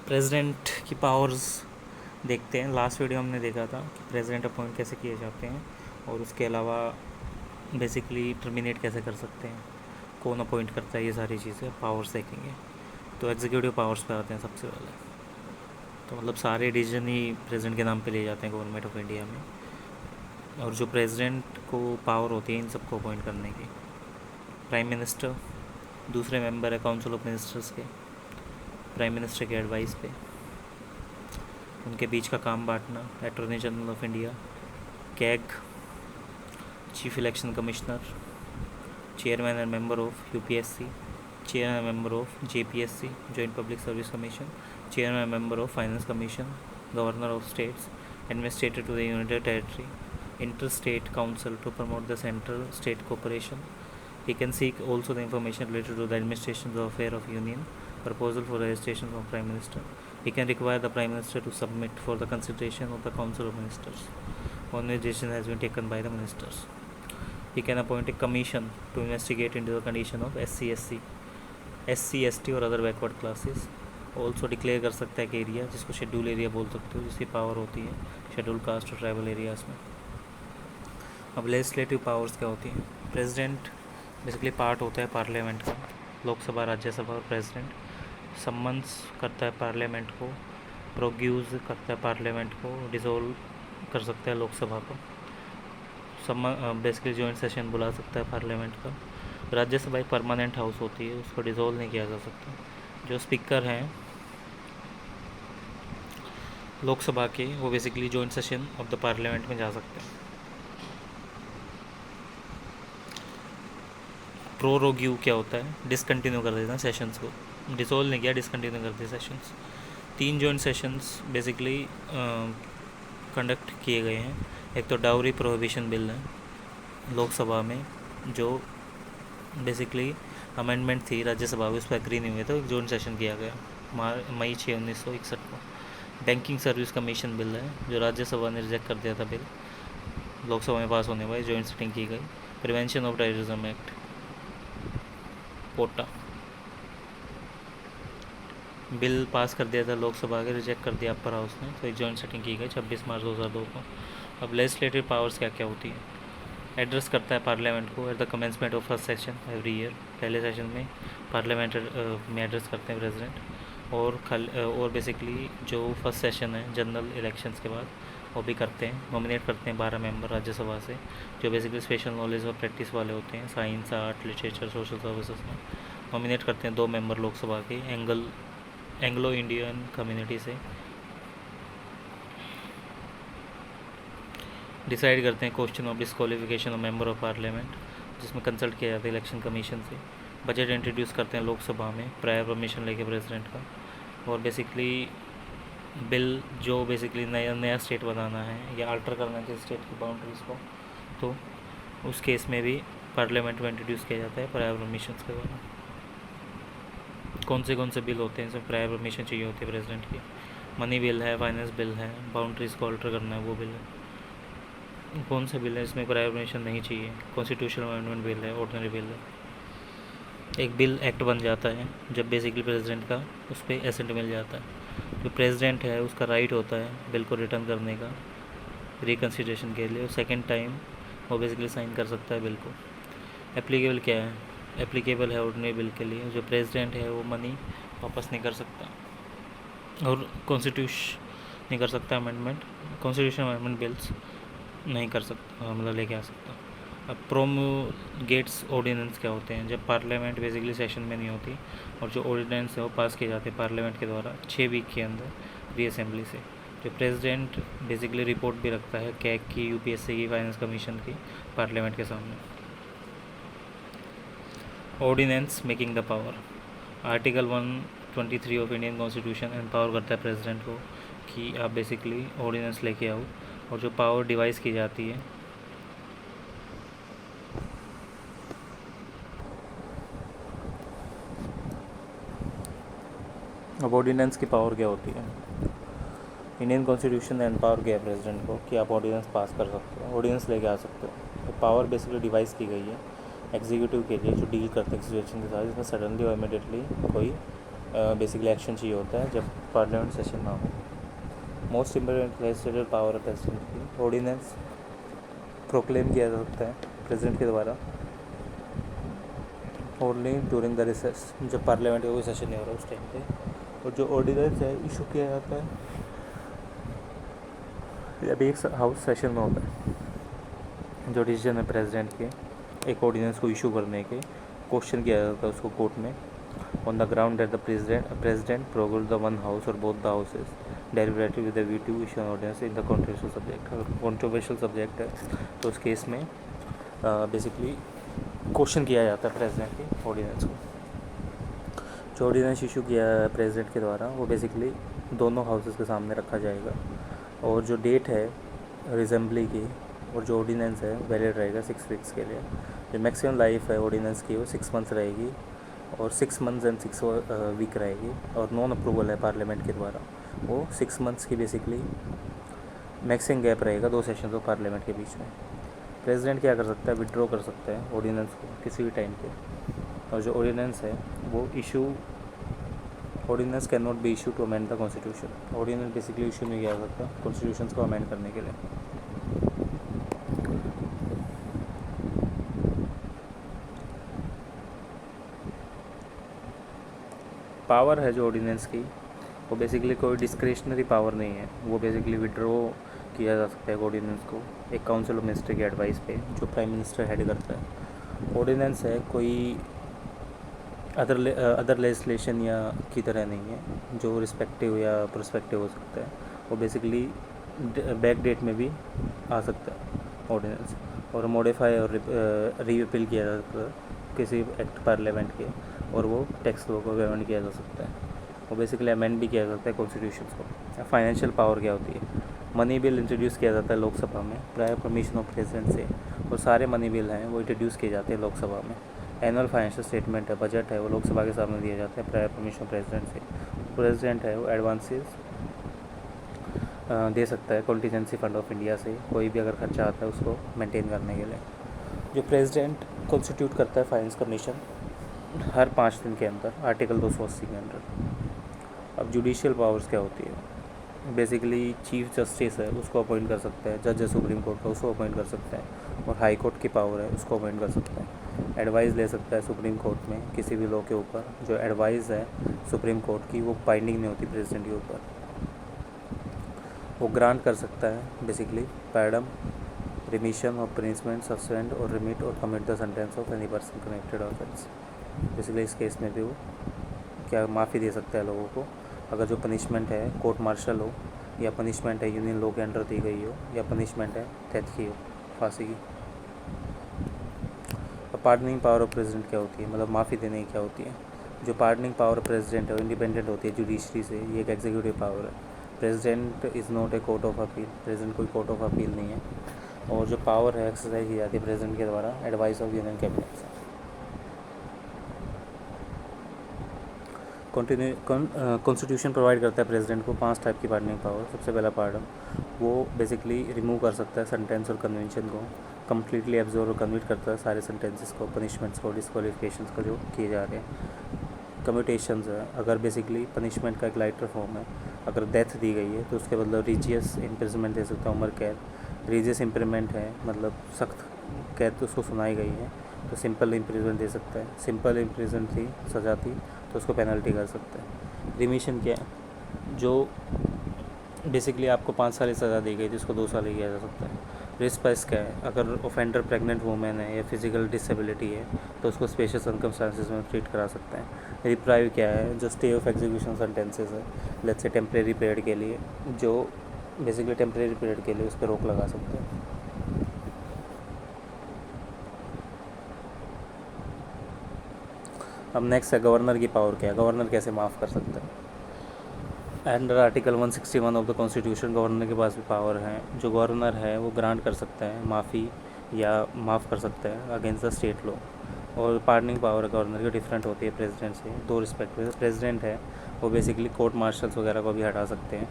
President की powers देखते हैं। लास्ट वीडियो हमने देखा था कि प्रेसिडेंट अपॉइंट कैसे किए जाते हैं और उसके अलावा बेसिकली टर्मिनेट कैसे कर सकते हैं, कौन अपॉइंट करता है, ये सारी चीज़ें पावर्स देखेंगे। तो एग्जीक्यूटिव पावर्स पे आते हैं सबसे पहले। तो मतलब सारे डिसीजन ही प्रेसिडेंट के नाम पे ले जाते हैं गवर्नमेंट ऑफ इंडिया में, और जो प्रेसिडेंट को पावर होती है इन सबको अपॉइंट करने की। प्राइम मिनिस्टर दूसरे मेंबर है काउंसिल ऑफ मिनिस्टर्स के, प्राइम मिनिस्टर के एडवाइस पे उनके बीच का काम बांटना। Attorney general of India, CAG, chief election commissioner, chairman and member of UPSC, chairman member of JPSC joint public service commission, chairman member of finance commission, governor of states, administrator to the united territory, interstate council to promote the central state cooperation. He can seek also the information related to the administration of the affair of union, proposal for registration from Prime Minister. He can require the Prime Minister to submit for the consideration of the Council of Ministers on which decision has been taken by the ministers. He can appoint a commission to investigate into the condition of SC, ST और other backward classes. Also declare कर सकता है कि area, जिसको schedule area बोल सकते हो, जिसकी पावर होती है शेड्यूल कास्ट और ट्राइबल एरियाज़ में. अब लेजिस्लेटिव पावर्स क्या होती हैं. प्रेसिडेंट बेसिकली पार्ट होता है पार्लियामेंट का, लोकसभा, राज्यसभा और प्रेसिडेंट. सम्मन्स करता है पार्लियामेंट को, प्रोग्यूज करता है पार्लियामेंट को, डिसोल्व कर सकता है लोकसभा को. बेसिकली जॉइंट सेशन बुला सकता है पार्लियामेंट का. राज्यसभा एक परमानेंट हाउस होती है, उसको डिसोल्व नहीं किया जा सकता. जो स्पीकर हैं लोकसभा के, वो basically joint session of the parliament में जा सकते हैं. प्रोरोग्यू क्या होता है, डिसकंटिन्यू कर देना सेशंस को. डिसोल्व नहीं किया, डिसकंटिन्यू कर दिए sessions. 3 joint sessions basically conduct किए गए हैं. एक तो डाउरी प्रोहिबिशन बिल है लोकसभा में, जो बेसिकली अमेंडमेंट थी राज्यसभा में, उस पर एग्री नहीं हुए तो एक जॉइंट सेशन किया गया मई 6, 1961 को. बैंकिंग सर्विस कमीशन बिल है, जो राज्यसभा ने रिजेक्ट कर दिया था बिल, लोकसभा में पास होने पर जॉइंट सेटिंग की गई. Prevention of terrorism act, quota bill pass कर दिया था लोकसभा के, रिजेक्ट कर दिया अपर हाउस ने, तो एक जॉइंट सेटिंग की गई 26 मार्च 2002 को. अब लेजिस्लेटिव पावर्स क्या क्या होती है. एड्रेस करता है पार्लियामेंट को at the commencement of first session every year. पहले सेशन में पार्लियामेंट में एड्रेस करते हैं प्रेसिडेंट. और बेसिकली जो फर्स्ट सेशन है जनरल इलेक्शंस के बाद, वो भी करते हैं. नॉमिनेट करते हैं 12 मेंबर राज्यसभा से, जो बेसिकली स्पेशल नॉलेज और प्रैक्टिस वाले होते हैं, science, art, literature, social services में. नॉमिनेट करते हैं 2 मेंबर लोकसभा के एंग्लो इंडियन कम्युनिटी से. डिसाइड करते हैं question of disqualification of member of parliament, जिसमें कंसल्ट किया जाता है इलेक्शन कमीशन से. बजट इंट्रोड्यूस करते हैं लोकसभा में प्रायर परमिशन लेके प्रेसिडेंट का. और बेसिकली बिल जो बेसिकली नया स्टेट बनाना है या अल्टर करना है स्टेट की बाउंड्रीज़ को, तो उस केस में भी पार्लियामेंट में इंट्रोड्यूस किया जाता है प्रायर परमिशन के द्वारा. कौन से बिल होते हैं इसमें प्रायर परमिशन चाहिए होती है प्रेसिडेंट की. मनी बिल है, फाइनेंस बिल है, बाउंड्रीज़ को अल्टर करना है वो बिल है. कौन सा बिल है इसमें प्रायर परमिशन नहीं चाहिए. कॉन्स्टिट्यूशनल अमेंडमेंट बिल है, ऑर्डिनरी बिल है. एक बिल एक्ट बन जाता है जब बेसिकली प्रेसिडेंट का उस पर एसेंट मिल जाता है. जो प्रेसिडेंट है उसका राइट होता है बिल को रिटर्न करने का रिकन्सिडरेशन के लिए, और सेकेंड टाइम वो बेसिकली साइन कर सकता है बिल को. एप्लीकेबल क्या है. एप्लीकेबल है ऑर्डिनरी बिल के लिए. जो प्रेसिडेंट है वो मनी वापस नहीं कर सकता और कॉन्स्टिट्यूशन नहीं कर सकता अमेंडमेंट. कॉन्स्टिट्यूशन अमेंडमेंट बिल्स नहीं कर सकता, मतलब लेके आ सकता. अब प्रोमोगेट्स ऑर्डिनेंस क्या होते हैं. जब पार्लियामेंट बेसिकली सेशन में नहीं होती और जो ऑर्डिनेंस है वो पास किए जाते हैं पार्लियामेंट के द्वारा 6 वीक के अंदर री असेंबली से. जो प्रेसिडेंट बेसिकली रिपोर्ट भी रखता है कैग की, यूपीएससी की, फाइनेंस कमीशन की, पार्लियामेंट के सामने. Ordinance making the power. Article 123 of Indian constitution empower करता है प्रेसिडेंट को कि आप बेसिकली ऑर्डिनेंस लेके आओ. और जो पावर डिवाइस की जाती है अब ऑर्डिनेंस की पावर क्या होती है. इंडियन कॉन्स्टिट्यूशन ने एम्पावर किया प्रेसिडेंट को कि आप ऑर्डिनेंस पास कर सकते हो, ऑर्डिनेंस लेके आ सकते हो. तो पावर बेसिकली डिवाइस की गई है एग्जीक्यूटिव के लिए, जो डील करते हैं सिचुएशन के साथ, जिसमें सडनली और इमीडिएटली कोई बेसिकली एक्शन चाहिए होता है जब पार्लियामेंट सेशन ना हो। Most important legislative power president की ऑर्डिनेंस प्रोक्लेम किया जा सकता है प्रेसिडेंट के द्वारा ओनली ड्यूरिंग द रिसेस, जब पार्लियामेंट का कोई सेशन नहीं हो रहा उस टाइम पे। और जो ऑर्डिनेंस है इशू किया जाता है अभी एक हाउस सेशन में होता है। जो डिसीजन है प्रेसिडेंट के एक ऑर्डिनेंस को इशू करने के क्वेश्चन किया जाता है उसको कोर्ट में on the ground that the president programme the one house और both the houses deliberative with the view to issue an ordinance in the controversial subject. अगर कॉन्ट्रोवर्शियल सब्जेक्ट है तो उस केस में बेसिकली क्वेश्चन किया जाता है प्रेसिडेंट के ऑर्डिनेंस को। जो ऑर्डिनेंस इशू किया है प्रेसिडेंट के द्वारा वो बेसिकली दोनों हाउसेस के सामने रखा जाएगा और जो डेट है रिजेंबली की और जो ऑर्डिनेंस है वैलिड रहेगा 6 वीक्स के लिए। जो मैक्सिमम लाइफ है ऑर्डिनेंस की वो 6 मंथ्स रहेगी और 6 मंथ्स एंड 6 वीक रहेगी। और नॉन अप्रूवल है पार्लियामेंट के द्वारा वो 6 मंथ्स की बेसिकली मैक्सिमम गैप रहेगा 2 सेशन ऑफ पार्लियामेंट के बीच में। प्रेसिडेंट क्या कर सकता है विड्रॉ कर सकता है ऑर्डिनेंस को किसी भी टाइम पे। और जो ऑर्डिनेंस है वो issue ordinance can not be issue to amend the constitution. Ordinance basically issue नहीं किया जा सकता कॉन्स्टिट्यूशन को अमेंड करने के लिए। पावर है जो ऑर्डिनेंस की वो बेसिकली कोई डिस्क्रिशनरी पावर नहीं है, वो बेसिकली विड्रॉ किया जा सकता है ऑर्डिनेंस को एक काउंसिल ऑफ मिनिस्टर की एडवाइस पे जो प्राइम मिनिस्टर हेड करता है। ऑर्डिनेंस है कोई अदर लेजिस्लेशन या की तरह नहीं है जो रिस्पेक्टिव या प्रोस्पेक्टिव हो सकता है। वो बेसिकली बैक डेट में भी आ सकता है ऑर्डिनेंस और मॉडिफाई और रीअपील किया जा सकता है किसी एक्ट पार्लियामेंट के और वो टैक्स लॉ को अमेंड किया जा सकता है। वो बेसिकली अमेंड भी किया जा सकता है कॉन्स्टिट्यूशन को। फाइनेंशियल पावर क्या होती है मनी बिल इंट्रोड्यूस किया जाता है लोकसभा में प्रायर परमिशन ऑफ प्रेसिडेंट से और सारे मनी बिल हैं वो इंट्रोड्यूस किए जाते हैं लोकसभा में। एनुअल फाइनेंशियल स्टेटमेंट है बजट है वो लोकसभा के सामने दिया जाता है प्रायर परमिशन ऑफ प्रेसिडेंट से। प्रेसिडेंट है वो एडवांसेस दे सकता है कॉन्टीजेंसी फंड ऑफ इंडिया से कोई भी अगर खर्चा आता है उसको मेंटेन करने के लिए। जो प्रेसिडेंट कॉन्स्टिट्यूट करता है फाइनेंस कमीशन हर 5 दिन के अंदर आर्टिकल 280 के अंदर। अब जुडिशियल पावर्स क्या होती है बेसिकली चीफ जस्टिस है उसको अपॉइंट कर सकता है, जज है सुप्रीम कोर्ट का उसको अपॉइंट कर सकता है और हाई कोर्ट की पावर है उसको अपॉइंट कर सकता है। एडवाइस ले सकता है सुप्रीम कोर्ट में किसी भी लॉ के ऊपर। जो एडवाइस है सुप्रीम कोर्ट की वो बाइंडिंग नहीं होती प्रेसिडेंट के ऊपर। वो ग्रांट कर सकता है basically pardon remission of punishment suspend और रिमिट और commit the sentence of any person connected offence. Basically इस केस में भी वो क्या माफ़ी दे सकता है लोगों को अगर जो पनिशमेंट है कोर्ट मार्शल हो या पनिशमेंट है यूनियन लॉ के अंडर दी गई हो या पनिशमेंट है डेथ की हो फांसी की। पार्डनिंग पावर ऑफ प्रेसिडेंट क्या होती है मतलब माफ़ी देने की क्या होती है। जो पार्डनिंग पावर प्रेसिडेंट है वो इंडिपेंडेंट होती है जुडिशरी से, ये एक एग्जीक्यूटिव पावर है। President is not a court of appeal, president कोई कोर्ट ऑफ अपील नहीं है। और जो पावर है एक्सरसाइज की जाती है प्रेसिडेंट के द्वारा एडवाइस ऑफ यूनियन कैबिनेट से। कॉन्स्टिट्यूशन प्रोवाइड करता है प्रेसिडेंट को 5 टाइप की पार्डनिंग पावर। सबसे पहला पार्डन वो बेसिकली रिमूव कर सकता है सेंटेंस और कन्वेंशन को, कम्प्लीटली एब्जॉर्व और कन्विट करता है सारे सेंटेंसेस को, पनिशमेंट्स को, डिस्क्वालिफिकेशंस को जो किए जा रहे हैं। कम्यूटेशंस है अगर बेसिकली पनिशमेंट का एक लाइटर फॉर्म है अगर डेथ दी गई है तो उसके बदले रिजियस इम्प्रिजनमेंट दे सकता है उम्र कैद। रिजियस इम्प्रिजमेंट है मतलब सख्त कैद उसको सुनाई गई है तो सिंपल इम्प्रिजमेंट दे सकता है। सिंपल इम्प्रिजन थी सज़ा थी तो उसको पेनल्टी कर सकता है। रिमिशन क्या है जो बेसिकली आपको 5 साल की सज़ा दी गई थी उसको 2 साल ही किया जा सकता है। रिस्पाइस क्या है अगर ऑफेंडर प्रेग्नेंट वूमेन है या फिजिकल डिसेबिलिटी है तो उसको स्पेशल सर्कमस्टांसिस में ट्रीट करा सकते हैं। रिप्राइव क्या है जो स्टे ऑफ एग्जीक्यूशन सेंटेंसेस है लेट्स से टेम्परेरी पीरियड के लिए जो बेसिकली टेम्परेरी पीरियड के लिए उस पर रोक लगा सकते हैं। अब नेक्स्ट है गवर्नर की पावर क्या है, गवर्नर कैसे माफ़ कर सकता है। Under article 161 of the constitution governor के पास भी पावर है। जो गवर्नर है वो ग्रांट कर सकता है माफ़ी या माफ़ कर सकता है अगेंस्ट द स्टेट लॉ। और पार्डनिंग पावर गवर्नर की डिफरेंट होती है प्रेसिडेंट से 2 रिस्पेक्ट में। प्रेसिडेंट है वो बेसिकली कोर्ट मार्शल्स वगैरह को भी हटा सकते हैं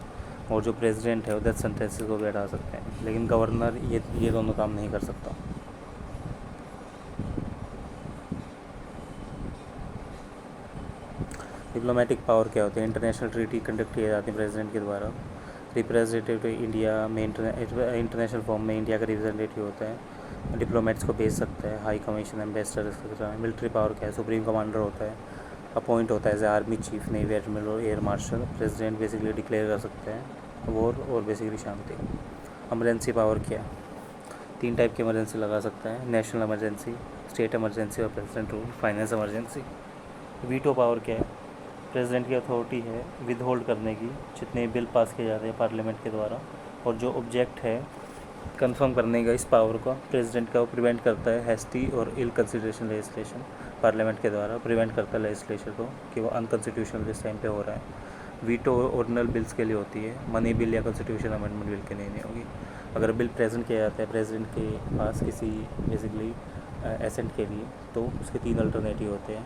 और जो प्रेसिडेंट है वो डेथ सेंटेंसेस को भी हटा सकते हैं, लेकिन गवर्नर ये दोनों काम नहीं कर सकता। डिप्लोमेटिक पावर क्या होते हैं? इंटरनेशनल ट्रीटी कंडक्ट किए जाते हैं प्रेसिडेंट के द्वारा। रिप्रेजेंटेटिव इंडिया में इंटरनेशनल फॉर्म में इंडिया का रिप्रेजेंटेटिव होता है, डिप्लोमेट्स को भेज सकता है, high commission ambassador etcetera. Military power क्या है? सुप्रीम कमांडर होता है, अपॉइंट होता है as army chief, navy admiral और air marshal. President basically declare कर सकते हैं वॉर और बेसिकली शांति। एमरजेंसी पावर क्या है? 3 टाइप की इमरजेंसी लगा सकता है, नेशनल इमरजेंसी, स्टेट इमरजेंसी और president rule. Finance emergency. Veto power क्या है? प्रेसिडेंट की अथॉरिटी है विद होल्ड करने की जितने बिल पास किए जाते हैं पार्लियामेंट के द्वारा, और जो ऑब्जेक्ट है कंफर्म करने का इस पावर का प्रेसिडेंट का, वो प्रिवेंट करता है हैस्टी और इल कंसिडरेशन लेजिस्लेशन। पार्लियामेंट के द्वारा प्रिवेंट करता है लेजिस्लेशन को कि वो अनकॉन्स्टिट्यूशनल जिस टाइम पे हो रहा है। वीटो ओरिजिनल बिल्स के लिए होती है, मनी बिल या कॉन्स्टिट्यूशन अमेंडमेंट बिल के लिए नहीं होगी। अगर बिल प्रेजेंट किया जाता है प्रेसिडेंट के पास किसी बेसिकली एसेंट के लिए, तो उसके 3 अल्टरनेटिव होते हैं: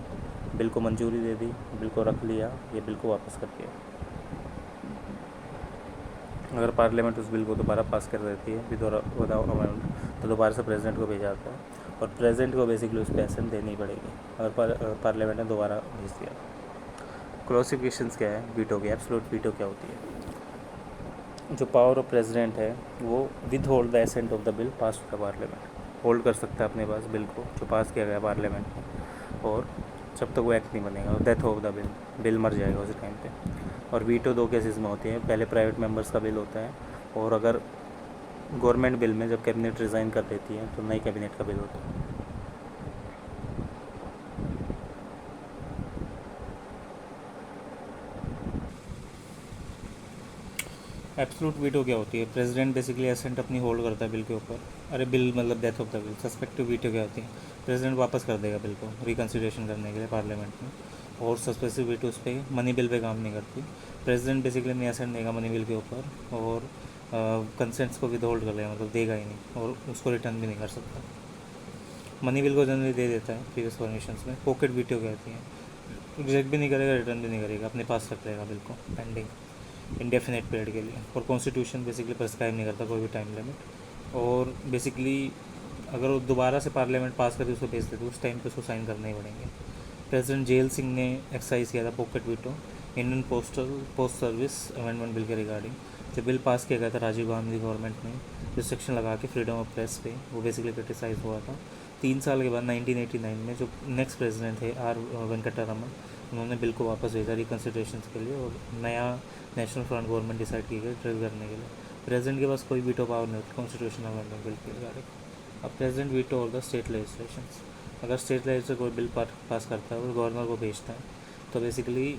बिल को मंजूरी दे दी, बिल को रख लिया, या बिल को वापस कर दिया। अगर पार्लियामेंट उस बिल को दोबारा पास कर देती है विदाउट अमेंडमेंट, तो दोबारा से प्रेसिडेंट को भेजा जाता है और प्रेसिडेंट को बेसिकली उस पर एसेंट देनी पड़ेगी अगर पार्लियामेंट ने दोबारा भेज दिया। क्लासिफिकेशंस क्या है वीटो की? एब्सोल्यूट वीटो क्या होती है? जो पावर ऑफ प्रेसिडेंट है वो withhold the assent of the bill pass to the parliament. Hold कर सकता है अपने पास बिल को जो पास किया गया पार्लियामेंट में, और जब तक वो एक्ट नहीं बनेगा, death of the bill, bill मर जाएगा उस टाइम पे। और वीटो 2 केसेस में होती है, पहले प्राइवेट मेंबर्स का बिल होता है, और अगर गवर्नमेंट बिल में जब कैबिनेट रिज़ाइन कर देती है तो नई कैबिनेट का बिल होता है। एब्सोल्यूट वीटो क्या होती है? प्रेसिडेंट बेसिकली एसेंट अपनी होल्ड करता है बिल के ऊपर। अरे बिल मतलब death of the bill. Suspensive veto क्या होती है? प्रेसिडेंट वापस कर देगा बिल को रिकन्सिडरेशन करने के लिए पार्लियामेंट में, और सस्पेसिव वीटो उस पर मनी बिल पे काम नहीं करती। प्रेसिडेंट बेसिकली नहीं एसेंट देगा मनी बिल के ऊपर, और कंसेंट्स को विद होल्ड कर लेगा, मतलब देगा ही नहीं, और उसको रिटर्न भी नहीं कर सकता। मनी बिल को जनरली दे देता है प्रीवियस परमिशन में। पॉकेट वीटो कहती है, रिजेक्ट भी नहीं करेगा, रिटर्न भी नहीं करेगा, अपने पास रख लेगा बिल को पेंडिंग इंडेफिनेट पीरियड के लिए। और कॉन्स्टिट्यूशन बेसिकली प्रेस्क्राइब नहीं करता कोई भी टाइम लिमिट। और बेसिकली अगर वो दोबारा से पार्लियामेंट पास करके उसको भेज देते उस टाइम पे उसको साइन करने ही पड़ेंगे। प्रेसिडेंट जेल सिंह ने एक्सरसाइज किया था pocket veto Indian post service amendment bill के रिगार्डिंग। जो बिल पास किया गया था राजीव गांधी गवर्नमेंट में रिस्ट्रिक्शन लगा के फ्रीडम ऑफ प्रेस पे, वो बेसिकली क्रिटिसाइज हुआ था। 3 साल के बाद 1989 में जो नेक्स्ट प्रेसिडेंट थे आर वेंकटरमन, उन्होंने बिल को वापस भेजा रिकन्सिडरेशन के लिए, और नया नेशनल फ्रंट गवर्नमेंट डिसाइड की गई ड्रिल करने के लिए। प्रेसिडेंट के पास कोई वीटो पावर नहीं होती कॉन्स्टिट्यूशन अमेंडमेंट बिल के रिगार्डिंग। अब प्रेसिडेंट वीटो और द स्टेट लेजिस्लेशंस। अगर स्टेट लेजिस्लेचर कोई बिल पास करता है और गवर्नर को भेजता है, तो बेसिकली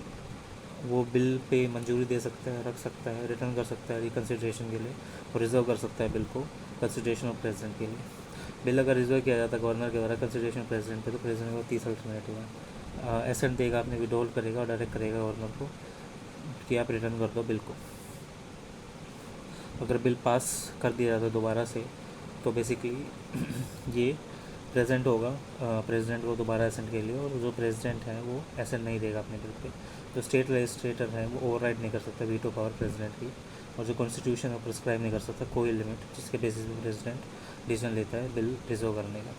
वो बिल पे मंजूरी दे सकता है, रख सकता है, रिटर्न कर सकता है रिकन्सिडरेशन के लिए, और रिजर्व कर सकता है बिल को कंसिडरेशन ऑफ प्रेसिडेंट के लिए। बिल अगर रिजर्व किया जाता है गवर्नर के द्वारा कंसिडरेशन प्रेसिडेंट पे, तो प्रेसिडेंट को 30 अल्टरनेटिव है। एसेंट देगा, अपने विड्रॉल करेगा और डायरेक्ट करेगा गवर्नर को कि आप रिटर्न कर दो बिल को। अगर बिल पास कर दिया जाता है दोबारा से, तो बेसिकली ये प्रेजेंट होगा प्रेसिडेंट को दोबारा एसेंट के लिए, और जो प्रेसिडेंट है वो एसेंट नहीं देगा अपने बिल पे। जो स्टेट लेजिस्लेटर है वो ओवरराइड नहीं कर सकता वीटो पावर प्रेसिडेंट की, और जो कॉन्स्टिट्यूशन है प्रिस्क्राइब नहीं कर सकता कोई लिमिट जिसके बेसिस पे प्रेसिडेंट डिसीजन लेता है बिल रिजर्व करने का।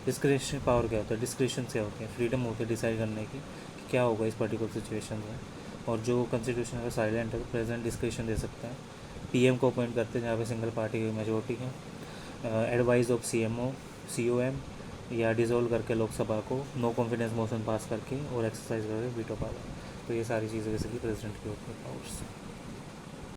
डिस्क्रिशन पावर क्या होता है? डिस्क्रिशन क्या होती है? फ्रीडम होती है डिसाइड करने की कि क्या होगा इस पर्टिकुलर सिचुएशन में। और जो कॉन्स्टिट्यूशन अगर साइलेंट है तो प्रेसिडेंट डिस्क्रिशन दे सकता है। पीएम को अपॉइंट करते हैं जहाँ पे सिंगल पार्टी की मेजोरिटी है। एडवाइस ऑफ सीएमओ सीओएम, या डिज़ोल्व करके लोकसभा को नो कॉन्फिडेंस मोशन पास करके और एक्सरसाइज करके वीटो पावर। तो ये सारी चीज़ें बेसिकली प्रेसिडेंट की होती है पावर्स।